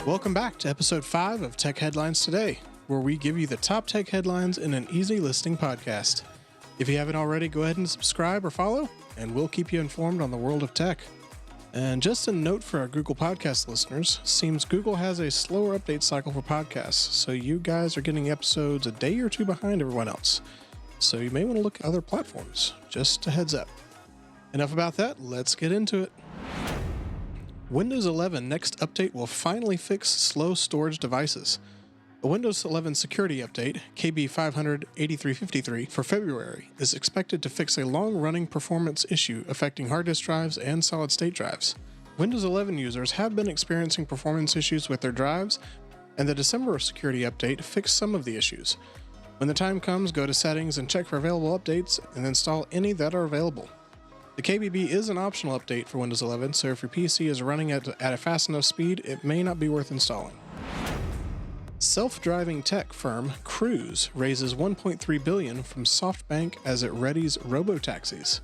Welcome back to episode 5 of Tech Headlines Today, where we give you the top tech headlines in an easy listening podcast. If you haven't already, go ahead and subscribe or follow, and we'll keep you informed on the world of tech. And just a note for our Google Podcast listeners, seems Google has a slower update cycle for podcasts, so you guys are getting episodes a day or two behind everyone else. So you may want to look at other platforms. Just a heads up. Enough about that, let's get into it. Windows 11 next update will finally fix slow storage devices. A Windows 11 security update, KB 500-8353 for February, is expected to fix a long-running performance issue affecting hard disk drives and solid-state drives. Windows 11 users have been experiencing performance issues with their drives, and the December security update fixed some of the issues. When the time comes, go to Settings and check for available updates, and install any that are available. The KBB is an optional update for Windows 11, so if your PC is running at a fast enough speed, it may not be worth installing. Self-driving tech firm Cruise raises $1.3 billion from SoftBank as it readies robotaxis.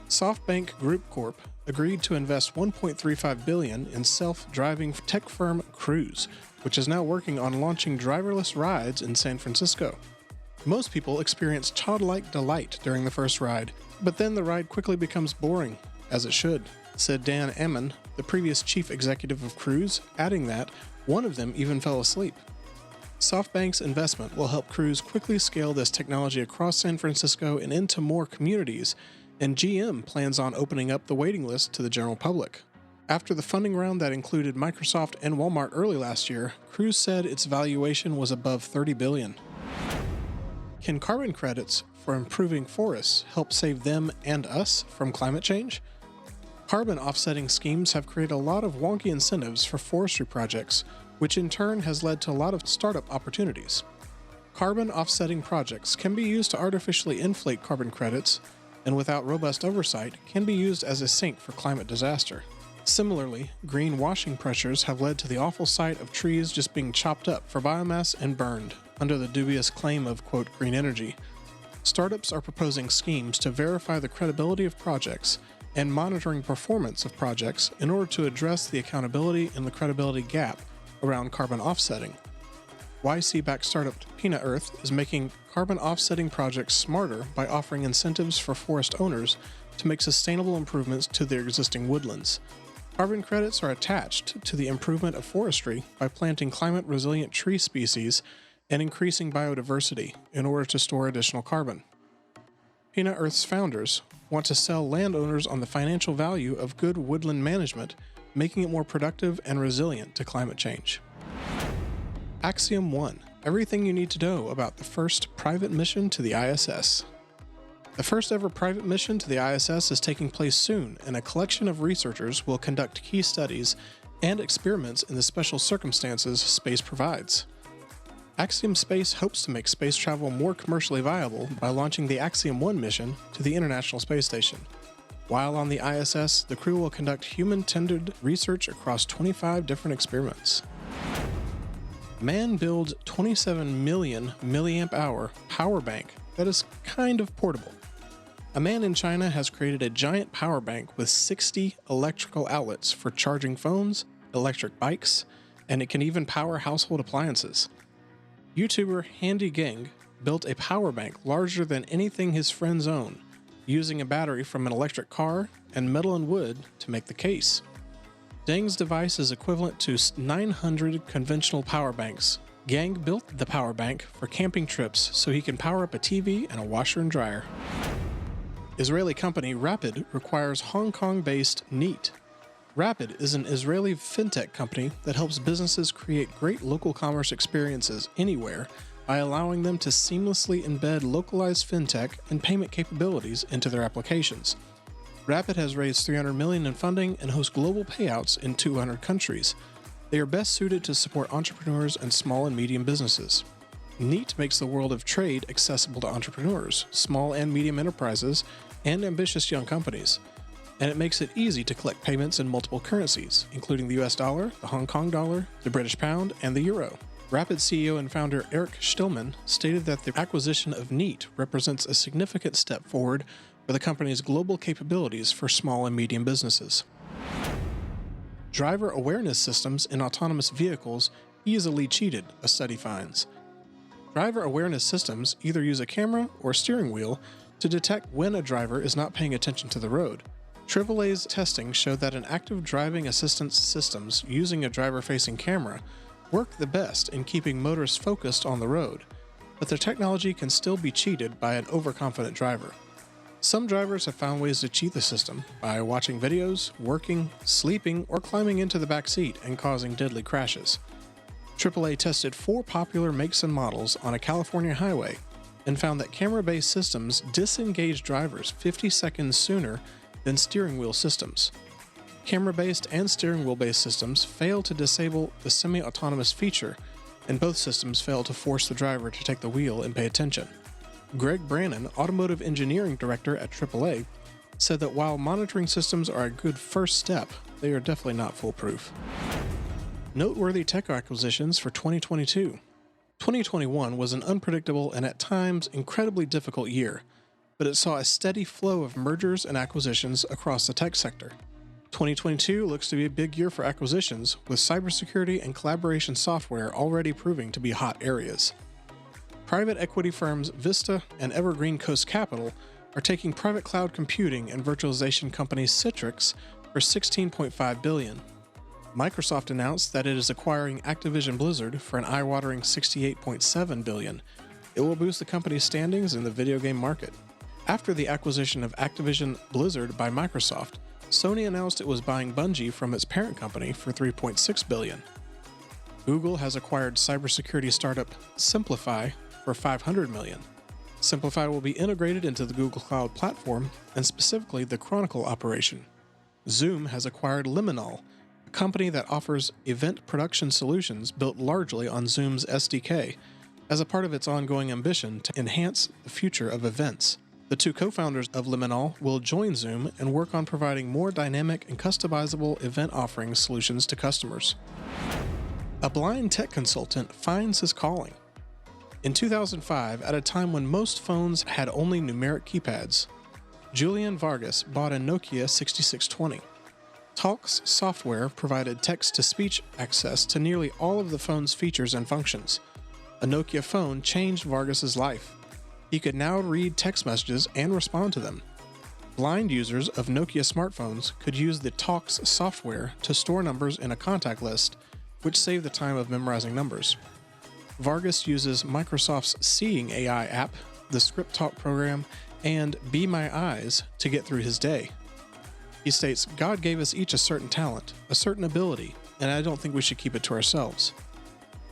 SoftBank Group Corp agreed to invest $1.35 billion in self-driving tech firm Cruise, which is now working on launching driverless rides in San Francisco. Most people experience childlike delight during the first ride, but then the ride quickly becomes boring, as it should, said Dan Ammon, the previous chief executive of Cruise, adding that one of them even fell asleep. SoftBank's investment will help Cruise quickly scale this technology across San Francisco and into more communities, and GM plans on opening up the waiting list to the general public. After the funding round that included Microsoft and Walmart early last year, Cruise said its valuation was above $30 billion. Can carbon credits for improving forests help save them and us from climate change? Carbon offsetting schemes have created a lot of wonky incentives for forestry projects, which in turn has led to a lot of startup opportunities. Carbon offsetting projects can be used to artificially inflate carbon credits, and without robust oversight, can be used as a sink for climate disaster. Similarly, green washing pressures have led to the awful sight of trees just being chopped up for biomass and burned, under the dubious claim of, quote, green energy. Startups are proposing schemes to verify the credibility of projects and monitoring performance of projects in order to address the accountability and the credibility gap around carbon offsetting. YC-backed startup Peanut Earth is making carbon offsetting projects smarter by offering incentives for forest owners to make sustainable improvements to their existing woodlands. Carbon credits are attached to the improvement of forestry by planting climate-resilient tree species and increasing biodiversity in order to store additional carbon. Peanut Earth's founders want to sell landowners on the financial value of good woodland management, making it more productive and resilient to climate change. Axiom 1. Everything you need to know about the first private mission to the ISS. The first ever private mission to the ISS is taking place soon, and a collection of researchers will conduct key studies and experiments in the special circumstances space provides. Axiom Space hopes to make space travel more commercially viable by launching the Axiom 1 mission to the International Space Station. While on the ISS, the crew will conduct human-tended research across 25 different experiments. Man builds 27 million milliamp-hour power bank that is kind of portable. A man in China has created a giant power bank with 60 electrical outlets for charging phones, electric bikes, and it can even power household appliances. YouTuber Handy Gang built a power bank larger than anything his friends own, using a battery from an electric car and metal and wood to make the case. Deng's device is equivalent to 900 conventional power banks. Gang built the power bank for camping trips so he can power up a TV and a washer and dryer. Israeli company Rapyd requires Hong Kong-based Neat. Rapyd is an Israeli fintech company that helps businesses create great local commerce experiences anywhere by allowing them to seamlessly embed localized fintech and payment capabilities into their applications. Rapyd has raised $300 million in funding and hosts global payouts in 200 countries. They are best suited to support entrepreneurs and small and medium businesses. Neat makes the world of trade accessible to entrepreneurs, small and medium enterprises, and ambitious young companies. And it makes it easy to collect payments in multiple currencies, including the US dollar, the Hong Kong dollar, the British pound, and the euro. Rapyd CEO and founder Eric Stillman stated that the acquisition of Neat represents a significant step forward for the company's global capabilities for small and medium businesses. Driver awareness systems in autonomous vehicles easily cheated, a study finds. Driver awareness systems either use a camera or steering wheel to detect when a driver is not paying attention to the road. AAA's testing showed that an active driving assistance systems using a driver-facing camera work the best in keeping motorists focused on the road, but their technology can still be cheated by an overconfident driver. Some drivers have found ways to cheat the system by watching videos, working, sleeping, or climbing into the back seat and causing deadly crashes. AAA tested 4 popular makes and models on a California highway and found that camera-based systems disengage drivers 50 seconds sooner than steering wheel systems. Camera-based and steering wheel-based systems fail to disable the semi-autonomous feature, and both systems fail to force the driver to take the wheel and pay attention. Greg Brannon, Automotive Engineering Director at AAA, said that while monitoring systems are a good first step, they are definitely not foolproof. Noteworthy tech acquisitions for 2022. 2021 was an unpredictable and at times incredibly difficult year, but it saw a steady flow of mergers and acquisitions across the tech sector. 2022 looks to be a big year for acquisitions, with cybersecurity and collaboration software already proving to be hot areas. Private equity firms Vista and Evergreen Coast Capital are taking private cloud computing and virtualization company Citrix for $16.5 billion. Microsoft announced that it is acquiring Activision Blizzard for an eye-watering $68.7 billion. It will boost the company's standings in the video game market. After the acquisition of Activision Blizzard by Microsoft, Sony announced it was buying Bungie from its parent company for $3.6 billion. Google has acquired cybersecurity startup Simplify for $500 million. Simplify will be integrated into the Google Cloud Platform and specifically the Chronicle operation. Zoom has acquired Liminal, a company that offers event production solutions built largely on Zoom's SDK, as a part of its ongoing ambition to enhance the future of events. The 2 co-founders of Liminal will join Zoom and work on providing more dynamic and customizable event offering solutions to customers. A blind tech consultant finds his calling. In 2005, at a time when most phones had only numeric keypads, Julian Vargas bought a Nokia 6620. Talks software provided text-to-speech access to nearly all of the phone's features and functions. A Nokia phone changed Vargas's life. He could now read text messages and respond to them. Blind users of Nokia smartphones could use the Talks software to store numbers in a contact list, which saved the time of memorizing numbers. Vargas uses Microsoft's Seeing AI app, the Script Talk program, and Be My Eyes to get through his day. He states, "God gave us each a certain talent, a certain ability, and I don't think we should keep it to ourselves."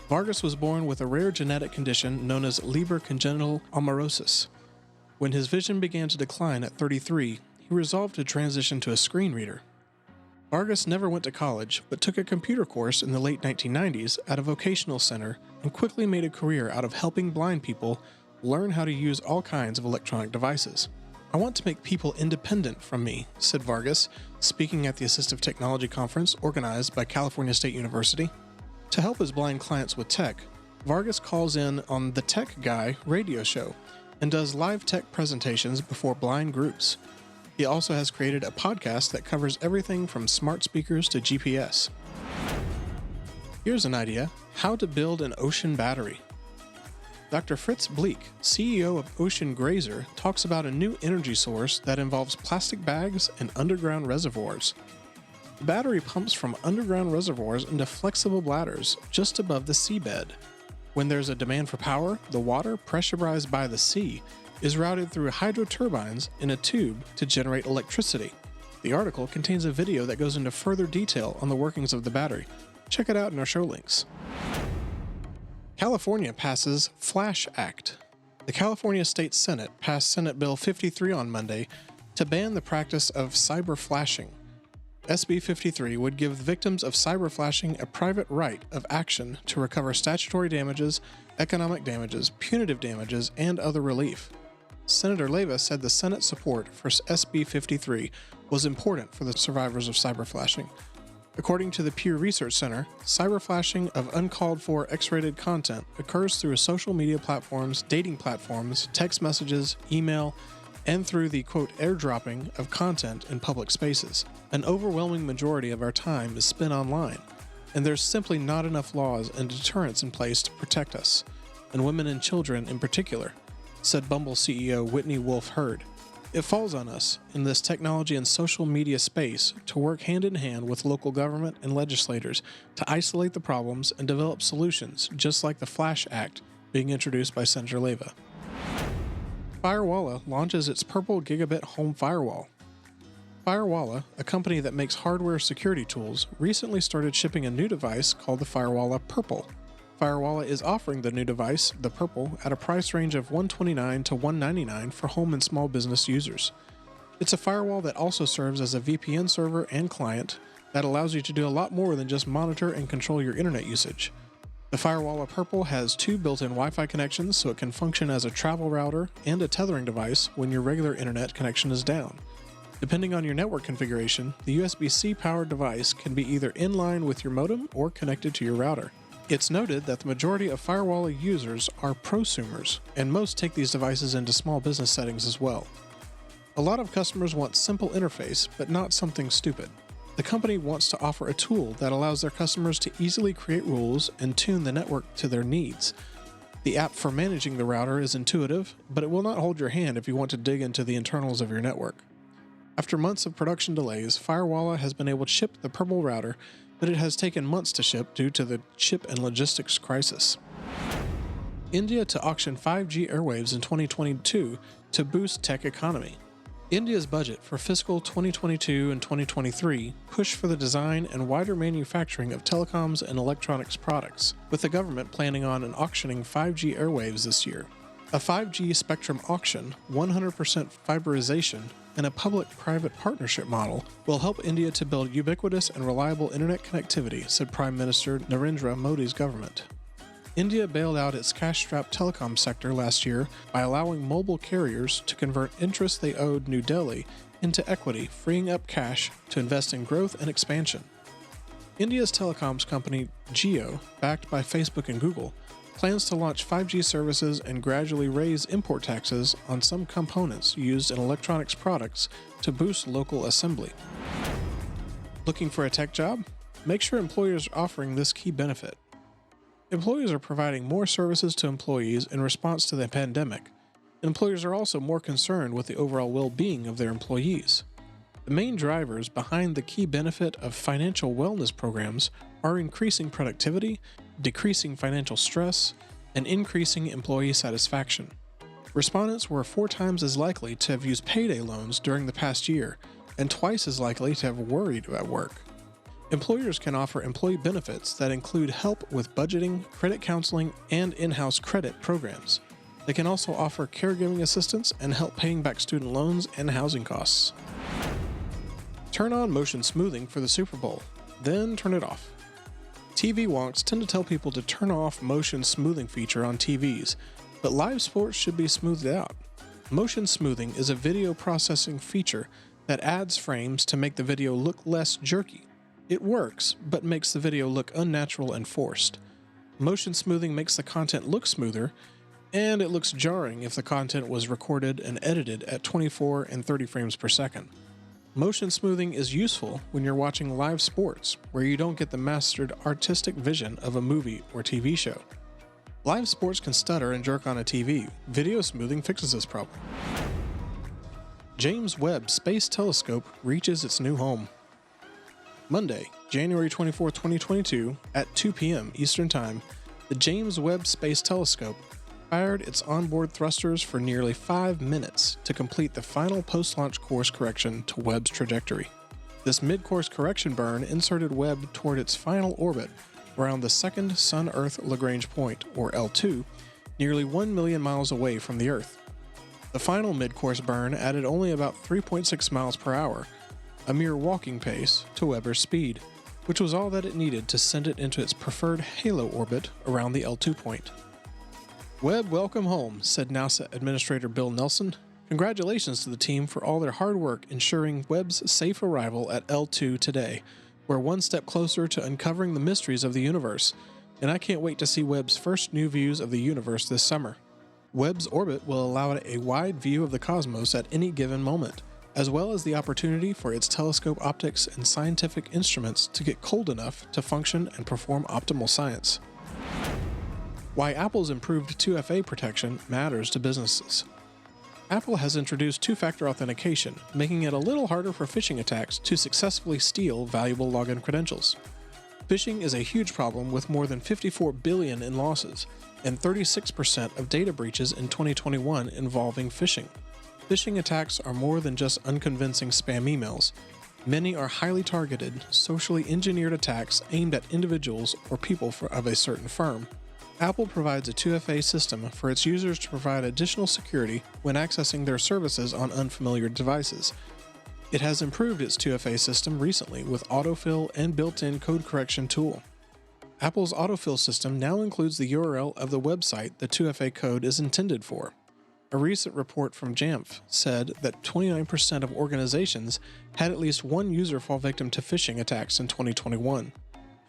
Vargas was born with a rare genetic condition known as Leber congenital amaurosis. When his vision began to decline at 33, he resolved to transition to a screen reader. Vargas never went to college, but took a computer course in the late 1990s at a vocational center and quickly made a career out of helping blind people learn how to use all kinds of electronic devices. "I want to make people independent from me," said Vargas, speaking at the Assistive Technology Conference organized by California State University. To help his blind clients with tech, Vargas calls in on the Tech Guy radio show and does live tech presentations before blind groups. He also has created a podcast that covers everything from smart speakers to GPS. Here's an idea: how to build an ocean battery. Dr. Fritz Bleek, CEO of Ocean Grazer, talks about a new energy source that involves plastic bags and underground reservoirs. The battery pumps from underground reservoirs into flexible bladders just above the seabed. When there's a demand for power, the water, pressurized by the sea, is routed through hydro turbines in a tube to generate electricity. The article contains a video that goes into further detail on the workings of the battery. Check it out in our show links. California passes Flash Act. The California State Senate passed Senate Bill 53 on Monday to ban the practice of cyber flashing. SB 53 would give victims of cyber flashing a private right of action to recover statutory damages, economic damages, punitive damages, and other relief. Senator Leyva said the Senate support for SB 53 was important for the survivors of cyber flashing. According to the Pew Research Center, cyber flashing of uncalled-for X-rated content occurs through social media platforms, dating platforms, text messages, email, and through the, quote, airdropping of content in public spaces. An overwhelming majority of our time is spent online, and there's simply not enough laws and deterrents in place to protect us, and women and children in particular, said Bumble CEO Whitney Wolfe Herd. It falls on us, in this technology and social media space, to work hand in hand with local government and legislators to isolate the problems and develop solutions, just like the Flash Act being introduced by Senator Leva. Firewalla launches its purple gigabit home firewall. Firewalla, a company that makes hardware security tools, recently started shipping a new device called the Firewalla Purple. Firewalla is offering the new device, the Purple, at a price range of $129 to $199 for home and small business users. It's a firewall that also serves as a VPN server and client that allows you to do a lot more than just monitor and control your internet usage. The Firewalla Purple has 2 built-in Wi-Fi connections, so it can function as a travel router and a tethering device when your regular internet connection is down. Depending on your network configuration, the USB-C powered device can be either in line with your modem or connected to your router. It's noted that the majority of Firewalla users are prosumers, and most take these devices into small business settings as well. A lot of customers want simple interface, but not something stupid. The company wants to offer a tool that allows their customers to easily create rules and tune the network to their needs. The app for managing the router is intuitive, but it will not hold your hand if you want to dig into the internals of your network. After months of production delays, Firewalla has been able to ship the Purple router, but it has taken months to ship due to the chip and logistics crisis. India to auction 5G airwaves in 2022 to boost tech economy. India's budget for fiscal 2022 and 2023 pushed for the design and wider manufacturing of telecoms and electronics products, with the government planning on auctioning 5G airwaves this year. A 5G spectrum auction, 100% fiberization, and a public-private partnership model will help India to build ubiquitous and reliable internet connectivity, said Prime Minister Narendra Modi's government. India bailed out its cash-strapped telecom sector last year by allowing mobile carriers to convert interest they owed New Delhi into equity, freeing up cash to invest in growth and expansion. India's telecoms company Jio, backed by Facebook and Google, plans to launch 5G services and gradually raise import taxes on some components used in electronics products to boost local assembly. Looking for a tech job? Make sure employers are offering this key benefit. Employers are providing more services to employees in response to the pandemic. Employers are also more concerned with the overall well-being of their employees. The main drivers behind the key benefit of financial wellness programs are increasing productivity, decreasing financial stress, and increasing employee satisfaction. Respondents were 4 times as likely to have used payday loans during the past year, and twice as likely to have worried about work. Employers can offer employee benefits that include help with budgeting, credit counseling, and in-house credit programs. They can also offer caregiving assistance and help paying back student loans and housing costs. Turn on motion smoothing for the Super Bowl, then turn it off. TV wonks tend to tell people to turn off motion smoothing feature on TVs, but live sports should be smoothed out. Motion smoothing is a video processing feature that adds frames to make the video look less jerky. It works, but makes the video look unnatural and forced. Motion smoothing makes the content look smoother, and it looks jarring if the content was recorded and edited at 24 and 30 frames per second. Motion smoothing is useful when you're watching live sports, where you don't get the mastered artistic vision of a movie or TV show. Live sports can stutter and jerk on a TV. Video smoothing fixes this problem. James Webb Space Telescope reaches its new home. Monday, January 24, 2022, at 2 p.m. Eastern Time, the James Webb Space Telescope fired its onboard thrusters for nearly 5 minutes to complete the final post-launch course correction to Webb's trajectory. This mid-course correction burn inserted Webb toward its final orbit around the second Sun-Earth Lagrange point, or L2, nearly 1 million miles away from the Earth. The final mid-course burn added only about 3.6 miles per hour, a mere walking pace, to Webber's speed, which was all that it needed to send it into its preferred halo orbit around the L2 point. "Webb, welcome home," said NASA Administrator Bill Nelson. "Congratulations to the team for all their hard work ensuring Webb's safe arrival at L2 today. We're one step closer to uncovering the mysteries of the universe, and I can't wait to see Webb's first new views of the universe this summer." Webb's orbit will allow it a wide view of the cosmos at any given moment, as well as the opportunity for its telescope optics and scientific instruments to get cold enough to function and perform optimal science. Why Apple's improved 2FA protection matters to businesses. Apple has introduced two-factor authentication, making it a little harder for phishing attacks to successfully steal valuable login credentials. Phishing is a huge problem with more than $54 billion in losses, and 36% of data breaches in 2021 involving phishing. Phishing attacks are more than just unconvincing spam emails. Many are highly targeted, socially engineered attacks aimed at individuals or people of a certain firm. Apple provides a 2FA system for its users to provide additional security when accessing their services on unfamiliar devices. It has improved its 2FA system recently with autofill and built-in code correction tool. Apple's autofill system now includes the URL of the website the 2FA code is intended for. A recent report from Jamf said that 29% of organizations had at least one user fall victim to phishing attacks in 2021.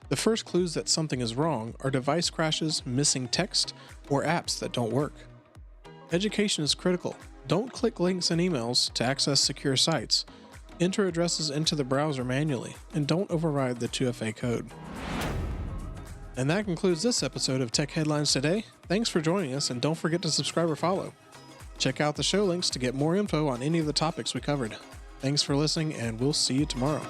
The first clues that something is wrong are device crashes, missing text, or apps that don't work. Education is critical. Don't click links in emails to access secure sites. Enter addresses into the browser manually, and don't override the 2FA code. And that concludes this episode of Tech Headlines Today. Thanks for joining us, and don't forget to subscribe or follow. Check out the show links to get more info on any of the topics we covered. Thanks for listening, and we'll see you tomorrow.